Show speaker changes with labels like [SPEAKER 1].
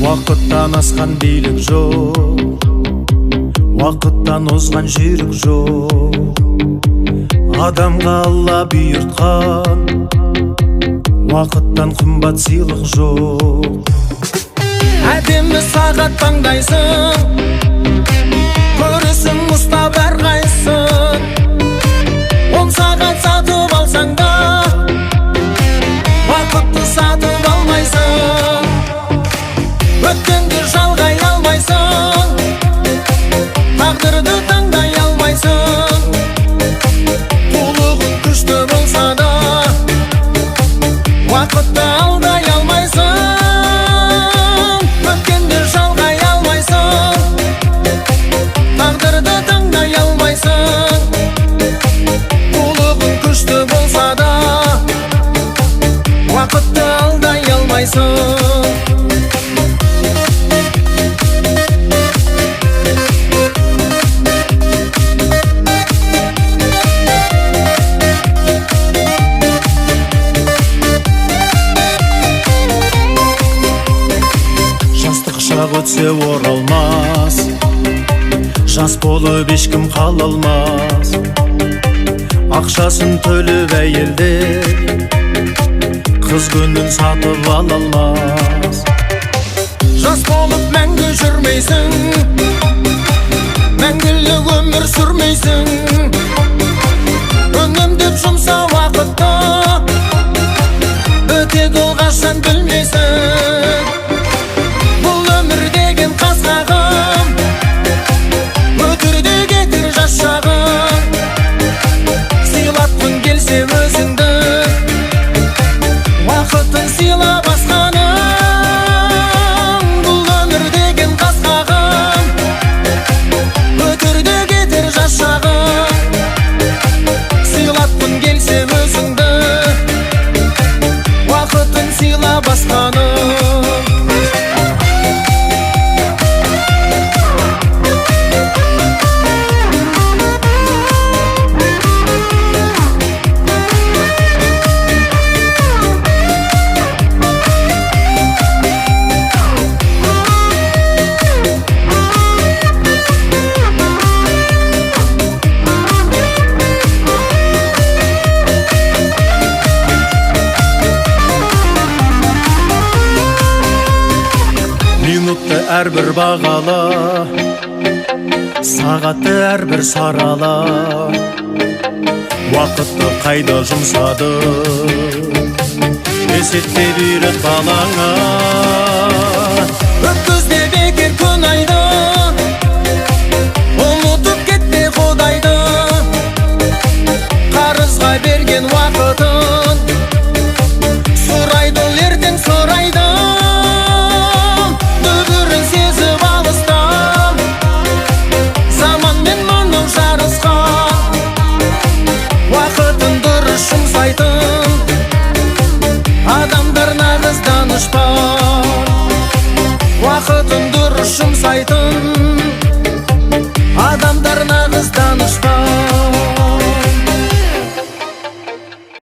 [SPEAKER 1] Уақыттан асқан билік жоқ, уақыттан озған жүйрік жоқ. Адамға Алла бұйыртқан, уақыттан қымбат сыйлық жоқ. Әдемі сағат таңдайсың, көресің ұстап әрқайсың. 10 сағат сатып алсаң да, уақытты сатып алмайсың. Өткенді жалғай алмайсың, тағдырды таңдай алмайсың. Қулығың күшті болса да, уақытты алдай алмайсың. Өткенді жалғай алмайсың, тағдырды таңдай алмайсың. Қулығың күшті болса да, уақытты алдай алмайсың. Өтсе оралмас, жас болып ешкім қала алмас. Ақшасын төлеп әйелдер, қыз гүлін сатып ала алмас. Жас болып мәңгі жүрмейсің, мәңгілік өмір сүрмейсің. Үнемдеп жұмса уақытты, өтеді ол қашан білмейсің. Өзіңді уақытын сыйла басқаның, бұл өмір деген қасқағым, өтірді кетер жас шағым. Сыйлатқың келсе өзіңді уақытын сыйла басқаның. Минутты әрбір бағала, сағатты әрбір сарала. Уақытты қайда жұмсады, есептеп үйрет балаңа.